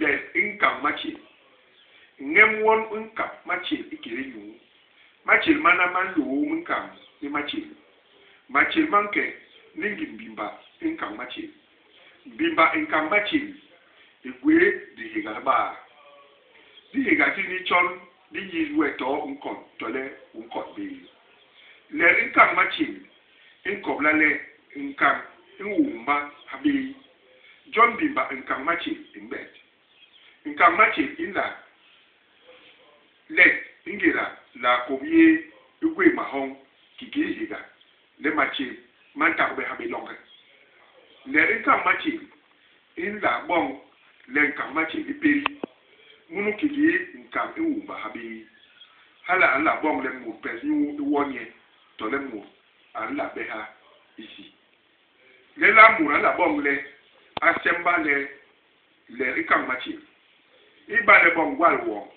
le nkan matjél ngem won nkan matjél ikere yu matjél mana man lo nkan ni matjél manke ningi bimba nkan matjél bimba nkan matjél egwe di higalba di higati ni chon di yizwe to nkon tole nkon be le nkan matjél nkobla le nkan nwumba habi John bimba nkan matjél imbet nkan matjél ila le ingira la kobie igwe mahon kiki higa le matjél manta be habi longa le nkan matjél ila bon le nkan matjél iperi munu kiki nkan nwumba habi hala ala bon le mu pesi wonye to le mu ala beha isi le la mu ala bon le asemba le nkan matjél iba le bon walwo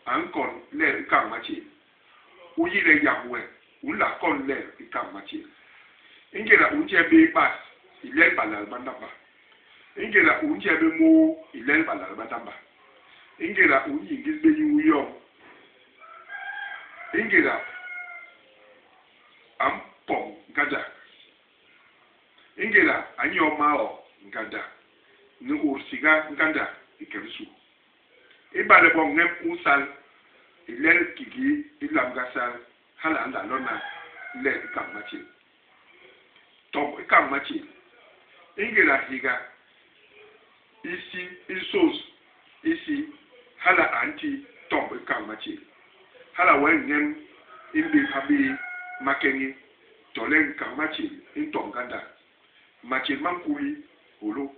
ankon le nkan matjél uyi le yahwe ula kon le nkan matjél ingera unje be bas ile balal bandamba ingera unje be mo ile balal bandamba ingera unyi ngizbe yuyo ingera ampom gada ingera anyo mao ngada ni ursiga ngada ikerisu ibale bon nem usal ile kigi ilamgasal hala anda lona le nkan matjél top nkan matjél ingera higa isi isos isi hala anti top nkan matjél hala wen imbe habi makeni tolen nkan matjél intonganda matjél mankuli holo